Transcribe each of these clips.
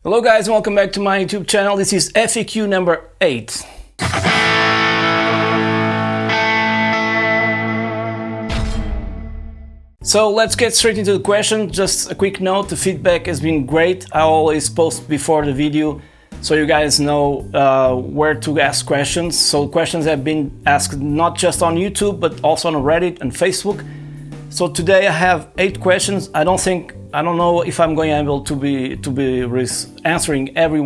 Hello guys, and welcome back to my YouTube channel. This is FAQ number 8. So let's get straight into the question. Just a quick note, the feedback has been great. I always post before the video so you guys know where to ask questions. So questions have been asked not just on YouTube but also on Reddit and Facebook. So today I have 8 questions. I don't know if I'm going to be able to be answering every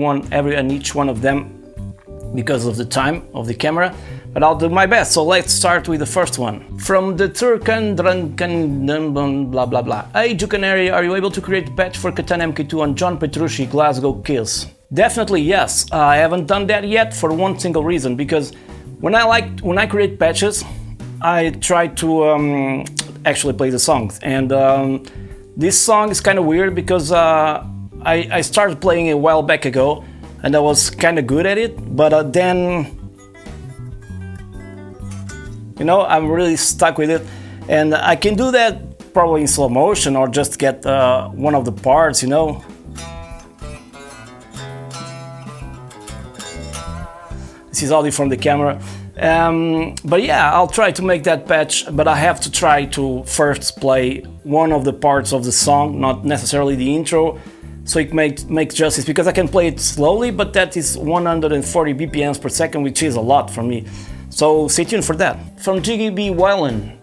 and each one of them because of the time of the camera, but I'll do my best. So let's start with the first one. From the Turkan blah blah blah. Hey Juca Nery, are you able to create a patch for Katana MK2 on John Petrucci Glasgow Kiss? Definitely yes. I haven't done that yet for one single reason, because when I create patches, I try to actually play the songs, and this song is kind of weird because I started playing it a while back ago and I was kind of good at it, but then, you know, I'm really stuck with it, and I can do that probably in slow motion or just get one of the parts, you know. This is audio from the camera. But yeah, I'll try to make that patch, but I have to try to first play one of the parts of the song, not necessarily the intro, so it makes justice, because I can play it slowly, but that is 140 BPMs per second, which is a lot for me. So stay tuned for that. From GGB Wylan.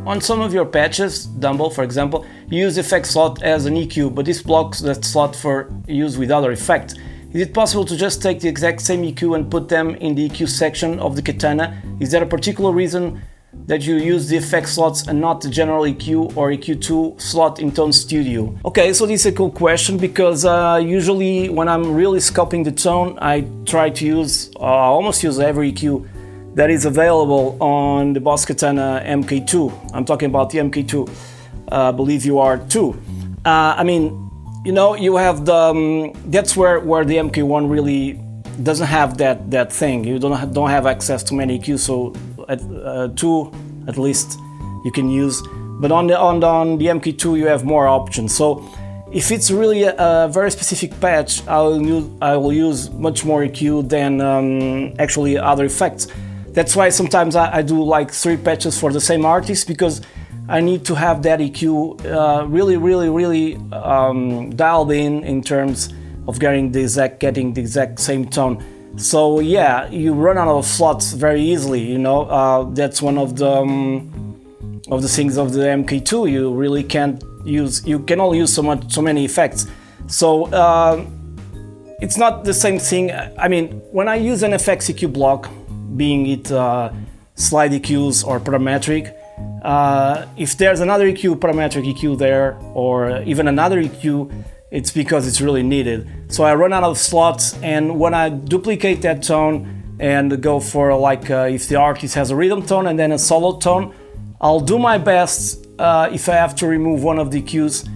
On some of your patches, Dumble for example, you use the effect slot as an EQ, but this blocks that slot for use with other effects. Is it possible to just take the exact same EQ and put them in the EQ section of the Katana? Is there a particular reason that you use the effect slots and not the general EQ or EQ2 slot in Tone Studio? Okay, so this is a cool question, because usually when I'm really scoping the tone, I try to use, almost use every EQ that is available on the Boss Katana MK2. I'm talking about the MK2. I believe you are too. I mean, you know, you have the that's where the MK1 really doesn't have that thing. You don't have access to many EQs, so two at least you can use. But on the MK2 you have more options. So if it's really a very specific patch, I will use much more EQ than actually other effects. That's why sometimes I do like 3 patches for the same artist, because I need to have that EQ really dialed in terms of getting the exact same tone. So yeah, you run out of slots very easily, you know. That's one of the things of the MK2. You really can't use. You can only use so many effects. So it's not the same thing. I mean, when I use an FX EQ block, being it slide EQs or parametric, if there's another EQ, parametric EQ there, or even another EQ, it's because it's really needed. So I run out of slots, and when I duplicate that tone and go for like if the artist has a rhythm tone and then a solo tone, I'll do my best if I have to remove one of the EQs,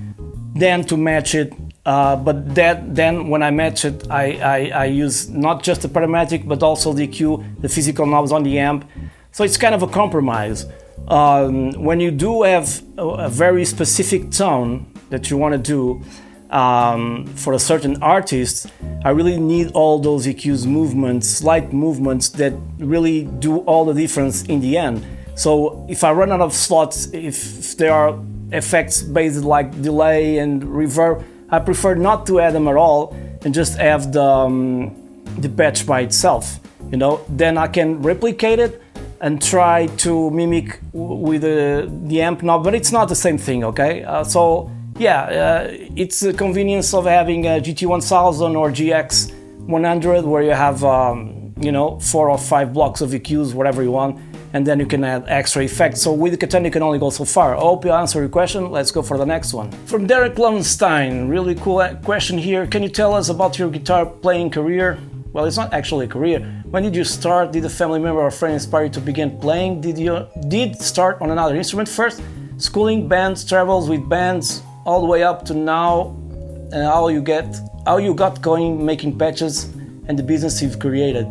then to match it. But then when I match it, I use not just the parametric but also the EQ, the physical knobs on the amp. So it's kind of a compromise. When you do have a very specific tone that you want to do for a certain artist, I really need all those EQs movements, slight movements that really do all the difference in the end. So if I run out of slots, if there are effects based like delay and reverb, I prefer not to add them at all and just have the patch by itself. You know, then I can replicate it and try to mimic with the amp knob, but it's not the same thing, okay? So yeah, it's the convenience of having a GT1000 or GX100, where you have you know, 4 or 5 blocks of EQs, whatever you want, and then you can add extra effects. So with the Katana you can only go so far. I hope you answer your question. Let's go for the next one. From Derek Lowenstein, really cool question here. Can you tell us about your guitar playing career? Well, it's not actually a career. When did you start? Did a family member or friend inspire you to begin playing? Did you start on another instrument first? Schooling, bands, travels with bands, all the way up to now, and how you got going making patches and the business you've created.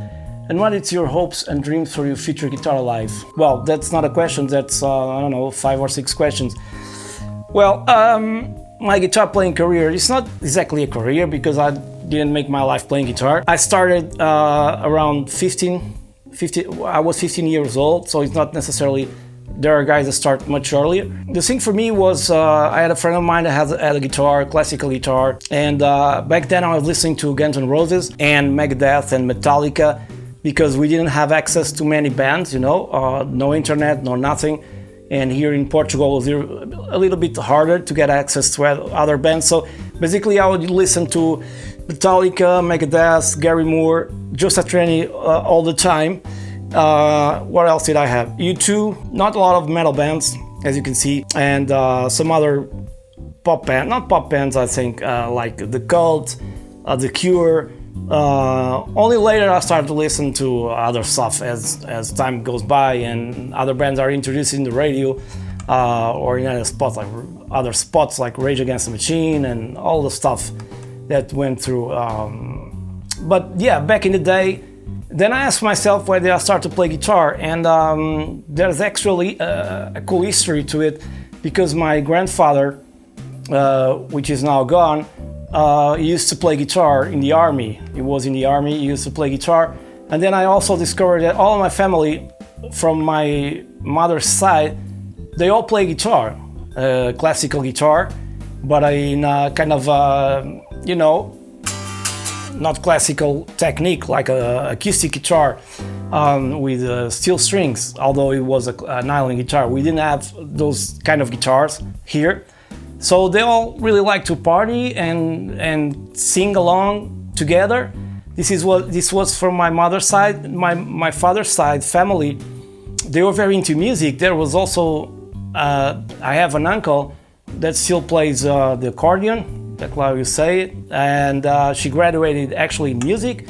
And what is your hopes and dreams for your future guitar life? Well, that's not a question, that's, I don't know, 5 or 6 questions. Well, my guitar playing career, it's not exactly a career because I didn't make my life playing guitar. I started around 15. I was 15 years old, so it's not necessarily. There are guys that start much earlier. The thing for me was I had a friend of mine that had a guitar, classical guitar, and back then I was listening to Guns N' Roses and Megadeth and Metallica because we didn't have access to many bands, you know, no internet, no nothing. And here in Portugal, it was a little bit harder to get access to other bands. So basically, I would listen to Metallica, Megadeth, Gary Moore, Juca Nery all the time. What else did I have? U2, not a lot of metal bands, as you can see, and some other not pop bands, I think, like The Cult, The Cure. Only later I started to listen to other stuff as time goes by and other bands are introduced in the radio or in other spots like Rage Against the Machine and all the stuff that went through. But yeah, back in the day, then I asked myself why did I start to play guitar, and there's actually a cool history to it because my grandfather, which is now gone, he used to play guitar in the army. He was in the army, he used to play guitar. And then I also discovered that all of my family from my mother's side, they all play guitar, classical guitar, but in kind of, you know, not classical technique like a acoustic guitar with steel strings, although it was a nylon guitar. We didn't have those kind of guitars here. So they all really like to party and sing along together. This was from my mother's side. My father's side family, they were very into music. There was also I have an uncle that still plays the accordion, that's how you say it, and she graduated actually in music.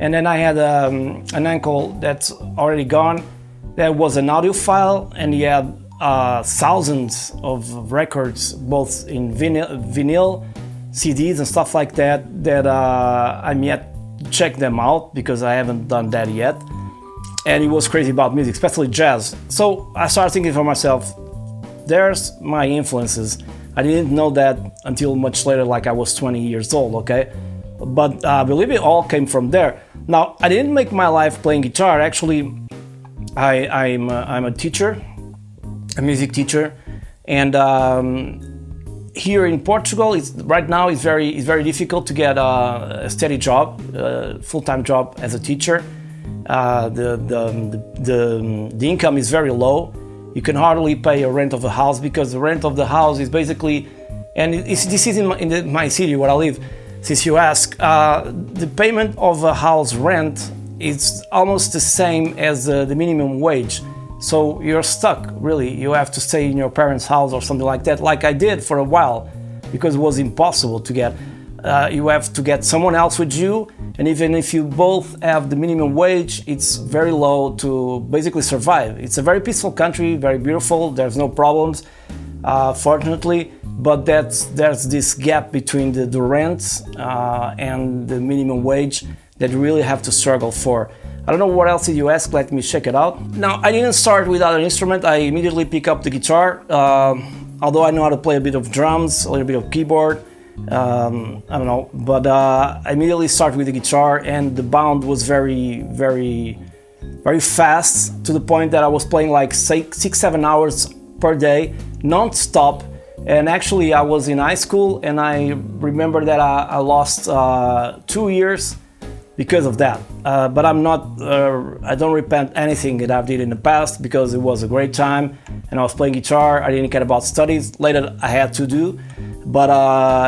And then I had an uncle that's already gone that was an audiophile, and he had thousands of records, both in vinyl, CDs and stuff like that, that I'm yet to check them out because I haven't done that yet. And he was crazy about music, especially jazz. So I started thinking for myself, there's my influences. I didn't know that until much later, like I was 20 years old, okay? But I believe it all came from there. Now, I didn't make my life playing guitar. Actually, I'm a teacher, a music teacher, and here in Portugal, right now it's very difficult to get a steady job, full-time job as a teacher. The income is very low. You can hardly pay a rent of a house because the rent of the house is basically, and this is in my city where I live. Since you ask, the payment of a house rent is almost the same as the minimum wage. So you're stuck, really. You have to stay in your parents' house or something like that, like I did for a while, because it was impossible to get. You have to get someone else with you, and even if you both have the minimum wage, it's very low to basically survive. It's a very peaceful country, very beautiful, there's no problems, fortunately, but there's this gap between the rent and the minimum wage that you really have to struggle for. I don't know what else did you ask, let me check it out. Now, I didn't start with other instrument, I immediately pick up the guitar, although I know how to play a bit of drums, a little bit of keyboard, I don't know, but I immediately started with the guitar, and the bound was very fast, to the point that I was playing like 6-7 hours per day, non-stop. And actually I was in high school, and I remember that I lost 2 years because of that, but I don't repent anything that I did in the past, because it was a great time and I was playing guitar. I didn't care about studies, later I had to do, but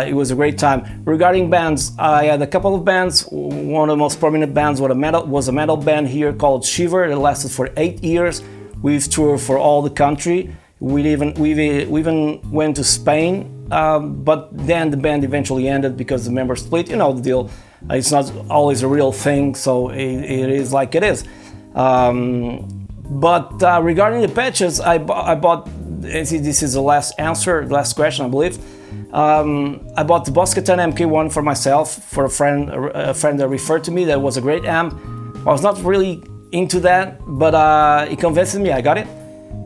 it was a great time. Regarding bands, I had a couple of bands. One of the most prominent bands was a metal band here called Shiver. It lasted for 8 years. We've toured for all the country. We even went to Spain, but then the band eventually ended because the members split. You know the deal. It's not always a real thing, so it is like it is. But regarding the patches, I bought. This is the last question, I believe. I bought the Boss Katana MK1 for myself, for a friend that referred to me. That was a great amp. I was not really into that, but he convinced me. I got it.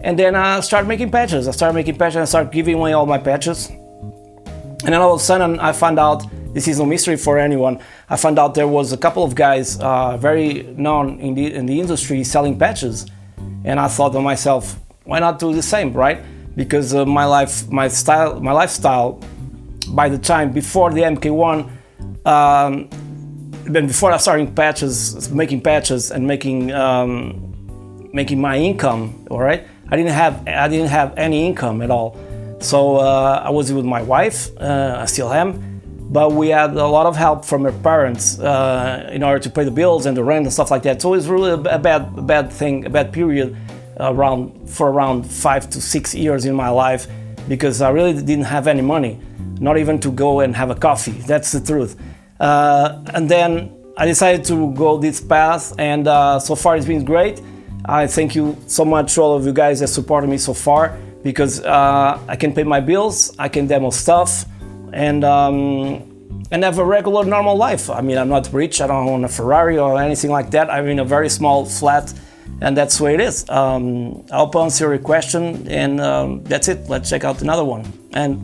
And then I started making patches. I started giving away all my patches. And then all of a sudden I found out this is no mystery for anyone. I found out there was a couple of guys very known in the industry selling patches, and I thought to myself, why not do the same, right? Because my lifestyle, by the time before the MK1, before I started making patches and making my income, all right, I didn't have any income at all. So I was with my wife, I still am, but we had a lot of help from her parents in order to pay the bills and the rent and stuff like that. So it was really a bad period for around 5 to 6 years in my life, because I really didn't have any money, not even to go and have a coffee. That's the truth. And then I decided to go this path, and so far it's been great. I thank you so much, all of you guys that supported me so far, because I can pay my bills, I can demo stuff, and have a regular, normal life. I mean, I'm not rich, I don't own a Ferrari or anything like that. I'm in a very small flat, and that's the way it is. I hope I answer your question, and that's it. Let's check out another one. And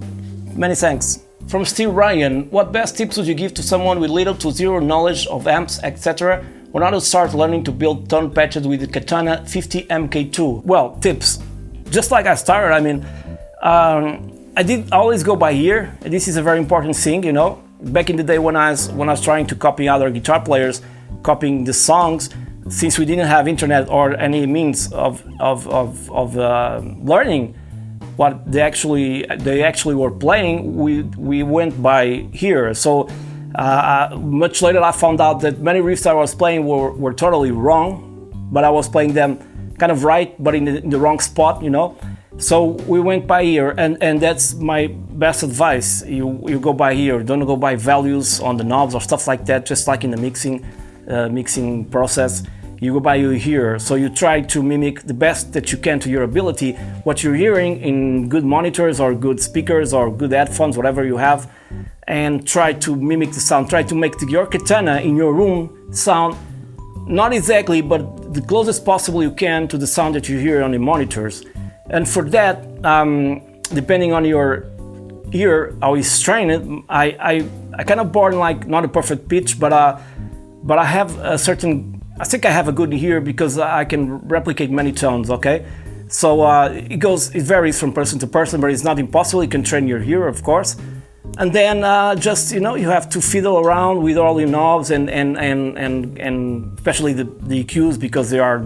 many thanks. From Steve Ryan, what best tips would you give to someone with little to zero knowledge of amps, etc., on how to start learning to build tone patches with the Katana 50 MK2? Well, tips. Just like I started, I mean, I did always go by ear. This is a very important thing, you know. Back in the day when I was trying to copy other guitar players, copying the songs, since we didn't have internet or any means of learning what they actually were playing, we went by ear. So much later I found out that many riffs I was playing were totally wrong, but I was playing them kind of right, but in the wrong spot, you know. So we went by ear, and that's my best advice. You go by ear, don't go by values on the knobs or stuff like that, just like in the mixing process. You go by your ear, so you try to mimic the best that you can to your ability what you're hearing in good monitors or good speakers or good headphones, whatever you have, and try to mimic the sound. Try to make your Katana in your room sound not exactly, but the closest possible you can to the sound that you hear on the monitors. And for that, depending on your ear, how it's trained, I kind of born like not a perfect pitch, but I have a certain. I think I have a good ear because I can replicate many tones. Okay, so it varies from person to person, but it's not impossible. You can train your ear, of course, and then just you have to fiddle around with all your knobs and especially the EQs, because they are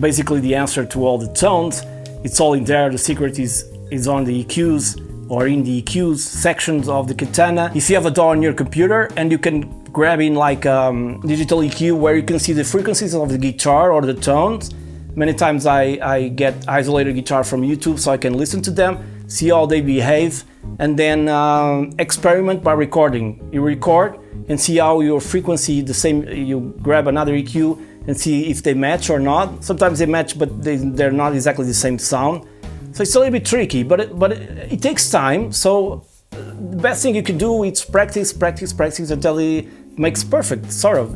basically the answer to all the tones. It's all in there. The secret is on the EQs or in the EQs sections of the Katana. If you have a DAW on your computer and you can grab in like digital EQ where you can see the frequencies of the guitar or the tones. Many times I get isolated guitar from YouTube so I can listen to them, see how they behave, and then experiment by recording. You record and see how your frequency, the same, you grab another EQ and see if they match or not. Sometimes they match, but they're not exactly the same sound. So it's a little bit tricky, but it takes time. So the best thing you can do is practice until it makes perfect, sort of,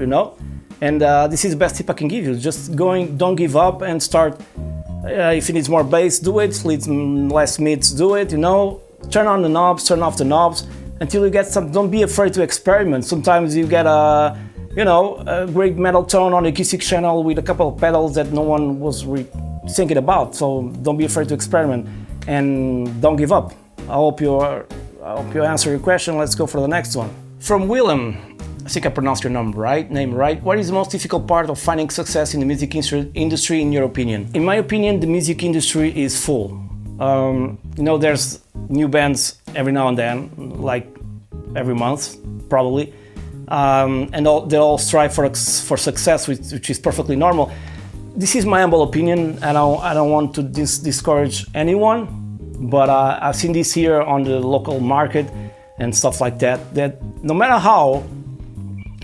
And this is the best tip I can give you. Just don't give up and start. If it needs more bass, do it. Less mids, do it. Turn on the knobs, turn off the knobs until you get some. Don't be afraid to experiment. Sometimes you get a great metal tone on the acoustic channel with a couple of pedals that no one was thinking about. So don't be afraid to experiment and don't give up. I hope you answer your question. Let's go for the next one. From Willem. I think I pronounced your name right. What is the most difficult part of finding success in the music industry in your opinion? In my opinion, the music industry is full. There's new bands every now and then, like every month, probably. And they all strive for success, which is perfectly normal. This is my humble opinion, and I don't want to discourage anyone, but I've seen this here on the local market and stuff like that, that no matter how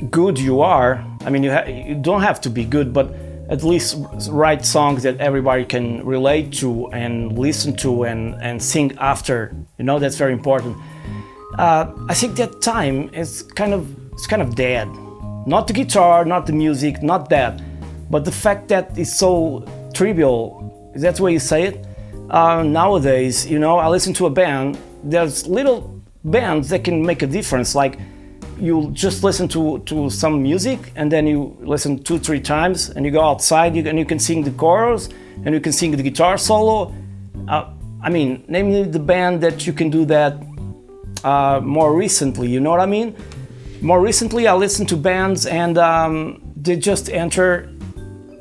good you are, I mean, you don't have to be good, but at least write songs that everybody can relate to and listen to and sing after. That's very important. I think that time is kind of dead. Not the guitar, not the music, not that, but the fact that it's so trivial. That's the way you say it. Nowadays, I listen to a band. There's little bands that can make a difference. Like you just listen to some music and then you listen 2-3 times and you go outside and you can sing the chorus and you can sing the guitar solo. I mean, name me the band that you can do that more recently, you know what I mean? More recently I listened to bands and they just enter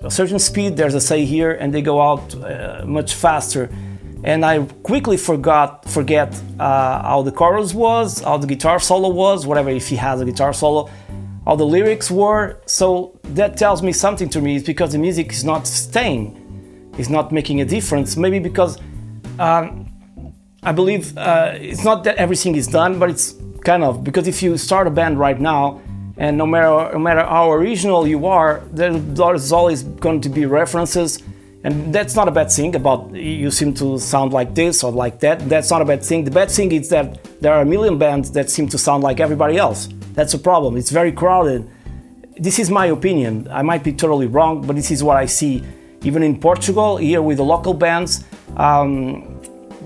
a certain speed, there's a say here, and they go out much faster. And I quickly forget how the chorus was, how the guitar solo was, whatever, if he has a guitar solo, how the lyrics were. So that tells me something to me. It's because the music is not staying, it's not making a difference. Maybe because I believe it's not that everything is done, but it's kind of, because if you start a band right now, and no matter how original you are, there's always going to be references. And that's not a bad thing about you seem to sound like this or like that. That's not a bad thing. The bad thing is that there are a million bands that seem to sound like everybody else. That's a problem. It's very crowded. This is my opinion. I might be totally wrong, but this is what I see. Even in Portugal, here with the local bands,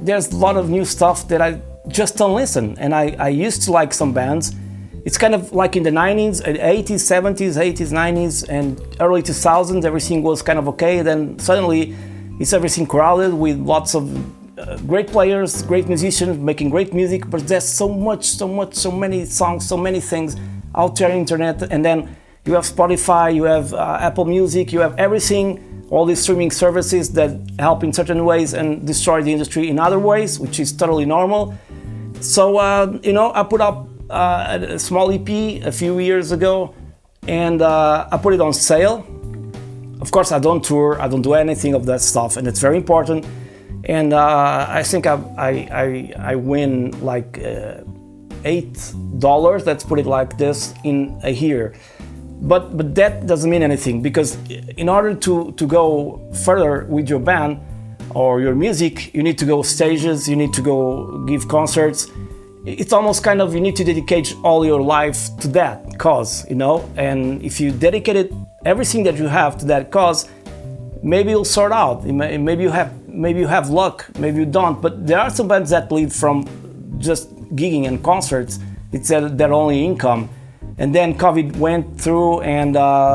there's a lot of new stuff that I just don't listen. And I used to like some bands. It's kind of like in the 90s, 80s, 70s, 80s, 90s, and early 2000s, everything was kind of okay. Then suddenly, it's everything crowded with lots of great players, great musicians making great music, but there's so many songs, so many things out there on the internet. And then you have Spotify, you have Apple Music, you have everything, all these streaming services that help in certain ways and destroy the industry in other ways, which is totally normal. So, I put up a small EP a few years ago, and I put it on sale. Of course, I don't tour, I don't do anything of that stuff, and it's very important. And I think I win like $8, let's put it like this, in a year. But that doesn't mean anything, because in order to go further with your band or your music, you need to go stages, you need to go give concerts. It's almost kind of, you need to dedicate all your life to that cause, and if you dedicated everything that you have to that cause, maybe you'll sort out. Maybe you have luck, maybe you don't. But there are some bands that live from just gigging and concerts. It's their only income. And then COVID went through, and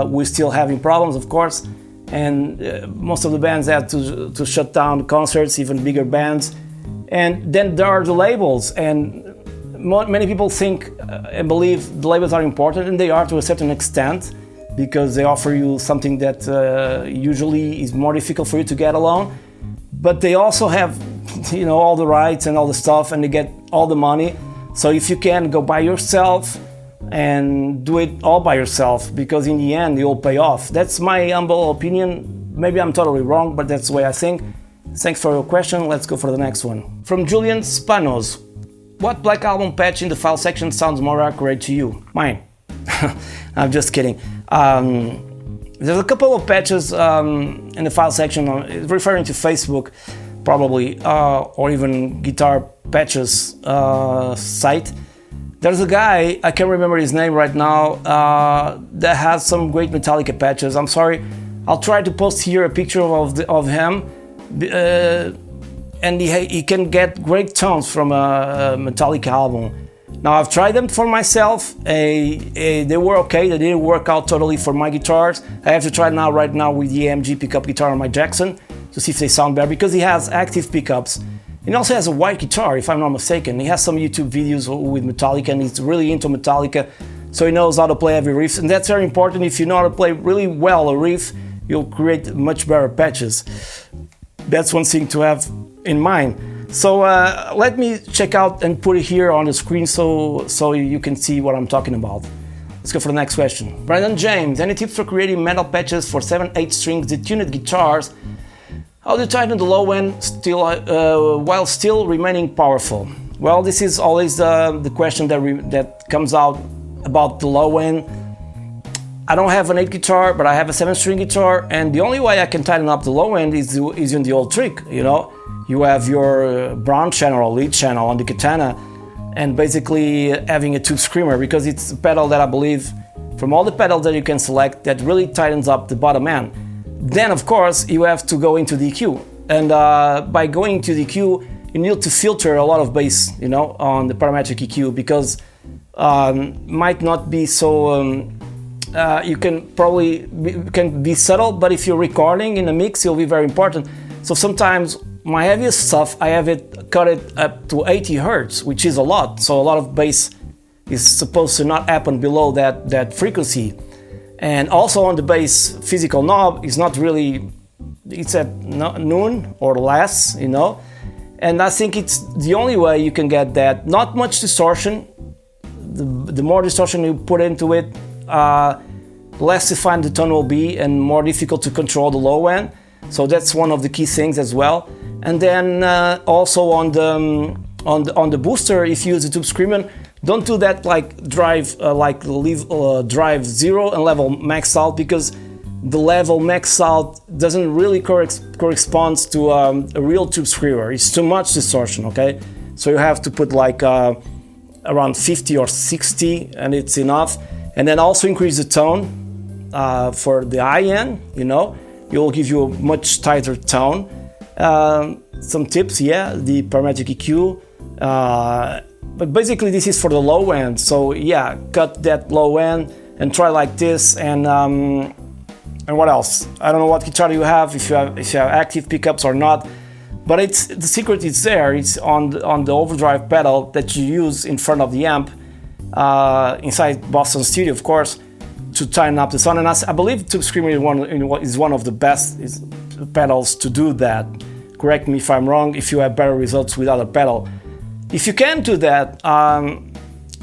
we're still having problems, of course. And most of the bands had to shut down concerts, even bigger bands. And then there are the labels, and many people think and believe the labels are important, and they are to a certain extent, because they offer you something that usually is more difficult for you to get alone. But they also have, all the rights and all the stuff, and they get all the money. So if you can go by yourself and do it all by yourself, because in the end you'll pay off. That's my humble opinion. Maybe I'm totally wrong, but that's the way I think. Thanks for your question. Let's go for the next one. From Julian Spanos. What Black Album patch in the file section sounds more accurate to you? Mine. I'm just kidding. There's a couple of patches in the file section, referring to Facebook probably, or even Guitar Patches site. There's a guy, I can't remember his name right now, that has some great Metallica patches. I'm sorry, I'll try to post here a picture of him. And he can get great tones from a Metallica album. Now, I've tried them for myself. They were okay. They didn't work out totally for my guitars. I have to try right now with the AMG pickup guitar on my Jackson to see if they sound better, because he has active pickups. He also has a white guitar, if I'm not mistaken. He has some YouTube videos with Metallica, and he's really into Metallica, so he knows how to play every riff. And that's very important. If you know how to play really well a riff, you'll create much better patches. That's one thing to have in mind. So let me check out and put it here on the screen so you can see what I'm talking about. Let's go for the next question. Brandon James, any tips for creating metal patches for 7/8 strings detuned guitars? How do you tighten the low end while still remaining powerful? Well, this is always the question that comes out about the low end. I don't have an 8 guitar, but I have a 7-string guitar, and the only way I can tighten up the low end is using the old trick, You have your brown channel or lead channel on the Katana, and basically having a tube screamer, because it's a pedal that I believe, from all the pedals that you can select, that really tightens up the bottom end. Then, of course, you have to go into the EQ, and by going to the EQ, you need to filter a lot of bass, you know, on the parametric EQ, because might not be so you can probably can be subtle, but if you're recording in a mix, it'll be very important. So sometimes my heaviest stuff, I have it cut it up to 80 hertz, which is a lot. So a lot of bass is supposed to not happen below that frequency. And also on the bass physical knob is not really, it's at noon or less, you know. And I think it's the only way you can get that. Not much distortion. The more distortion you put into it, less defined the tone will be and more difficult to control the low end. So that's one of the key things as well. And then also on the booster, if you use the Toushscreen, don't do that like drive drive 0 and level max out, because the level max out doesn't really corresponds to a real Toushscreen. It's too much distortion, okay? So you have to put like around 50 or 60 and it's enough. And then also increase the tone for the high end, you know, it will give you a much tighter tone. Some tips, yeah, the parametric EQ, but basically this is for the low end. So yeah, cut that low end and try like this. And what else? I don't know what guitar you have, if you have active pickups or not. But it's the secret is there. It's on the overdrive pedal that you use in front of the amp inside Boston Studio, of course, to tighten up the sound. And I believe Toushscreen is one of the best pedals to do that. Correct me if I'm wrong, if you have better results without a pedal. If you can do that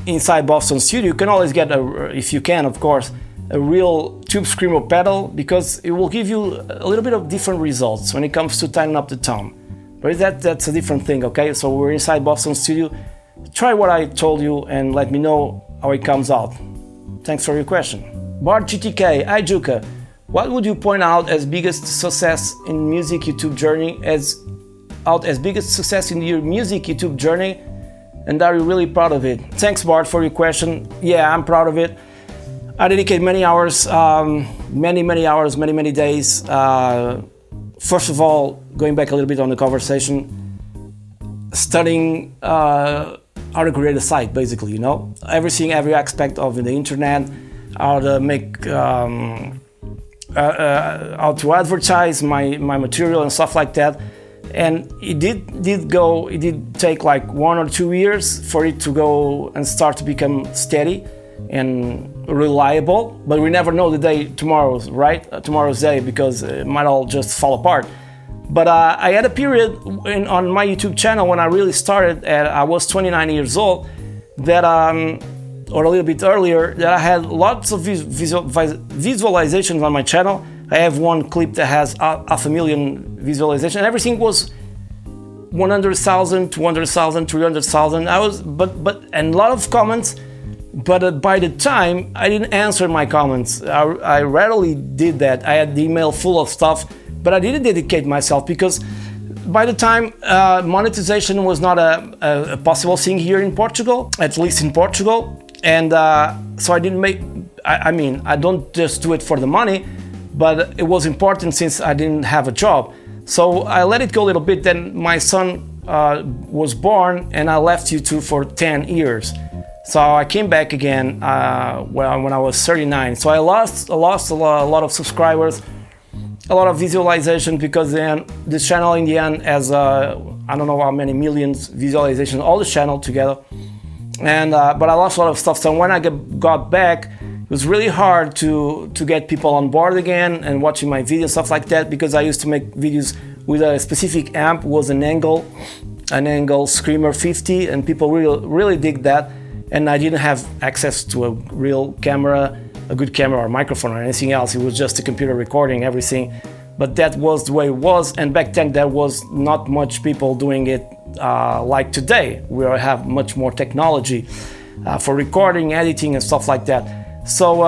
inside Boston Studio, you can always get, if you can, of course, a real Toushscreen pedal, because it will give you a little bit of different results when it comes to tightening up the tone. But that's a different thing, okay? So we're inside Boston Studio. Try what I told you and let me know how it comes out. Thanks for your question. Bart GTK, hi Juca. What would you point out as biggest success in music YouTube journey, as biggest success in your music YouTube journey, and are you really proud of it? Thanks Bart for your question. Yeah, I'm proud of it. I dedicate many hours, many hours, many days. First of all, going back a little bit on the conversation, studying how to create a site, basically, you know, every aspect of the internet, how to make, how to advertise my material and stuff like that. And it did take like 1 or 2 years for it to go and start to become steady and reliable, but we never know the day tomorrow's day, because it might all just fall apart. But I had a period on my YouTube channel when I really started, I was 29 years old, that or a little bit earlier, that I had lots of visualizations on my channel. I have one clip that has 500,000 visualizations, and everything was 100,000, 200,000, 300,000. And a lot of comments. But by the time, I didn't answer my comments. I rarely did that. I had the email full of stuff, but I didn't dedicate myself, because by the time monetization was not a possible thing here in Portugal, at least in Portugal. And so I didn't make, I mean, I don't just do it for the money, but it was important since I didn't have a job. So I let it go a little bit. Then my son was born and I left YouTube for 10 years. So I came back again when I was 39. So I lost a lot of subscribers, a lot of visualization, because then this channel in the end has I don't know how many millions visualizations, all the channel together. And but I lost a lot of stuff. So when I got back, it was really hard to get people on board again and watching my videos, stuff like that, because I used to make videos with a specific amp, was an angle Screamer 50, and people really dig that. And I didn't have access to a real camera, a good camera or microphone or anything else. It was just a computer recording everything. But that was the way it was. And back then there was not much people doing it like today. We have much more technology for recording, editing and stuff like that. So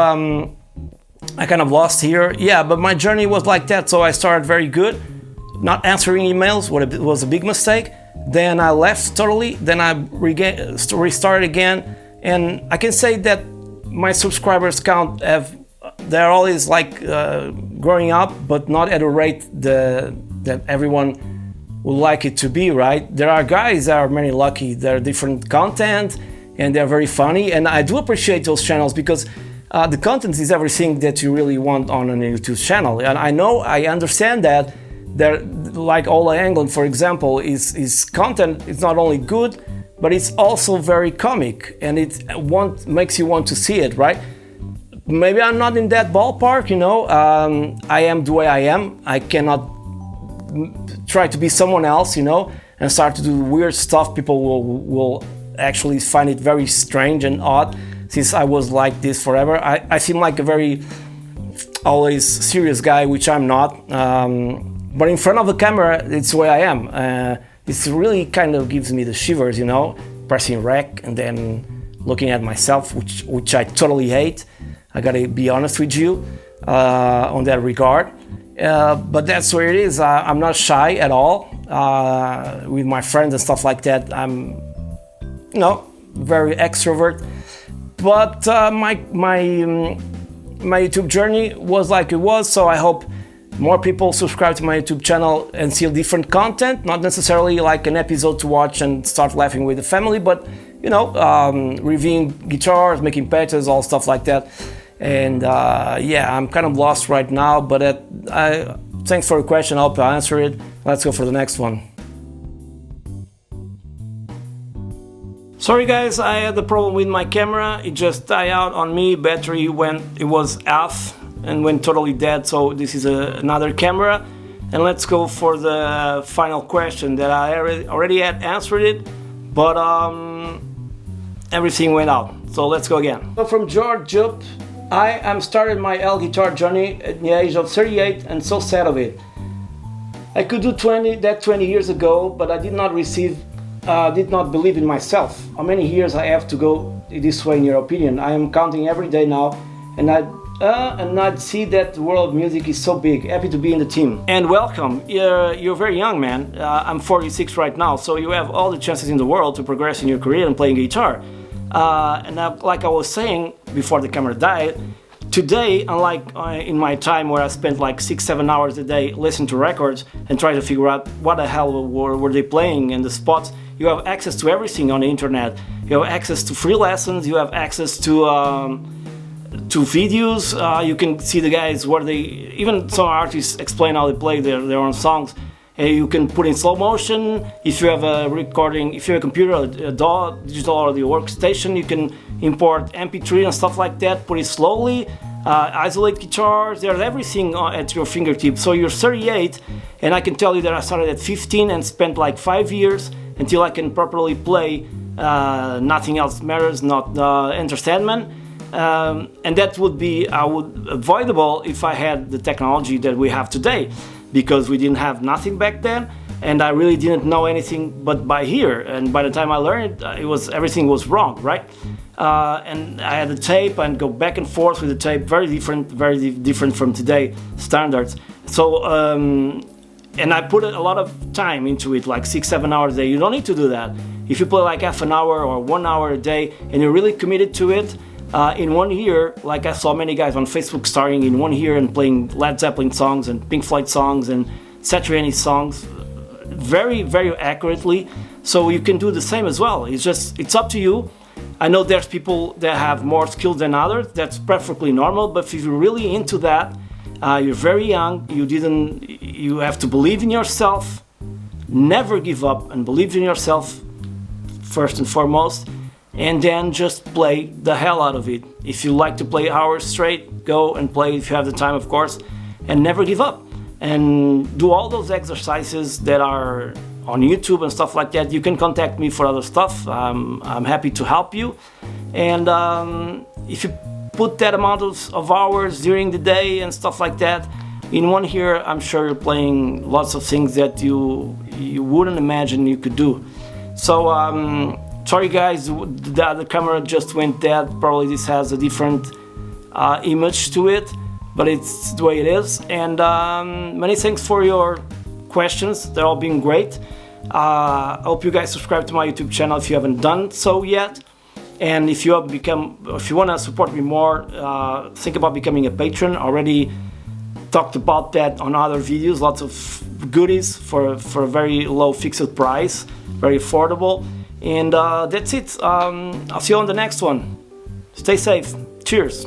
I kind of lost here. Yeah, but my journey was like that. So I started very good. Not answering emails was a big mistake. Then I left totally, then I restarted again, and I can say that my subscribers count they're always like growing up, but not at a rate that everyone would like it to be, right? There are guys that are very lucky, they're different content and they're very funny, and I do appreciate those channels because the content is everything that you really want on a YouTube channel. And I understand that there, like Ola Englund, for example, is content is not only good, but it's also very comic, and it makes you want to see it, right? Maybe I'm not in that ballpark, you know. I am the way I am. I cannot try to be someone else, you know, and start to do weird stuff. People will actually find it very strange and odd, since I was like this forever. I seem like a very always serious guy, which I'm not. But in front of the camera, it's the way I am. It really kind of gives me the shivers, you know, pressing rec and then looking at myself, which I totally hate. I gotta be honest with you on that regard. But that's where it is. I'm not shy at all with my friends and stuff like that. I'm, you know, very extrovert. But my YouTube journey was like it was, so I hope more people subscribe to my YouTube channel and see different content, not necessarily like an episode to watch and start laughing with the family, but, you know, reviewing guitars, making patches, all stuff like that. And yeah, I'm kind of lost right now, but thanks for your question. I hope I answer it. Let's go for the next one. Sorry guys, I had a problem with my camera. It just died out on me. Battery it was off and went totally dead. So this is another camera. And let's go for the final question that I already had answered it, but everything went out. So let's go again. So from George Jup, I am started my L guitar journey at the age of 38 and so sad of it. I could do 20 years ago, but I did not believe in myself. How many years I have to go this way in your opinion? I am counting every day now, and I'd see that the world of music is so big. Happy to be in the team. And welcome. You're very young, man. I'm 46 right now, so you have all the chances in the world to progress in your career and playing guitar. Like I was saying before the camera died, today, unlike in my time where I spent like 6-7 hours a day listening to records and trying to figure out what the hell were they playing and the spots, you have access to everything on the internet. You have access to free lessons, you have access to videos. You can see the guys where even some artists explain how they play their own songs. You can put in slow motion. If you have a recording, if you have a computer, a DAW, digital audio workstation, you can import MP3 and stuff like that, put it slowly, isolate guitars. There's everything at your fingertips. So you're 38, and I can tell you that I started at 15 and spent like 5 years until I can properly play. Nothing else matters, not entertainment. And that would be avoidable if I had the technology that we have today, because we didn't have nothing back then, and I really didn't know anything but by ear. And by the time I learned it, everything was wrong, right? And I had a tape and go back and forth with the tape, very different from today standards. So and I put a lot of time into it, like 6-7 hours a day. You don't need to do that. If you play like half an hour or 1 hour a day and you're really committed to it, in 1 year, like I saw many guys on Facebook starting in 1 year and playing Led Zeppelin songs and Pink Floyd songs and Satriani songs very accurately. So you can do the same as well. It's up to you. I know there's people that have more skills than others. That's perfectly normal. But if you're really into that, you're very young. You have to believe in yourself. Never give up and believe in yourself first and foremost. And then just play the hell out of it. If you like to play hours straight, go and play if you have the time, of course, and never give up. And do all those exercises that are on YouTube and stuff like that. You can contact me for other stuff. I'm happy to help you. And if you put that amount of hours during the day and stuff like that, in 1 year, I'm sure you're playing lots of things that you wouldn't imagine you could do. So, sorry guys, the camera just went dead. Probably this has a different image to it, but it's the way it is. And many thanks for your questions. They're all been great. I hope you guys subscribe to my YouTube channel if you haven't done so yet. And if you want to support me more, think about becoming a patron. Already talked about that on other videos, lots of goodies for a very low fixed price, very affordable. And that's it. I'll see you on the next one. Stay safe. Cheers.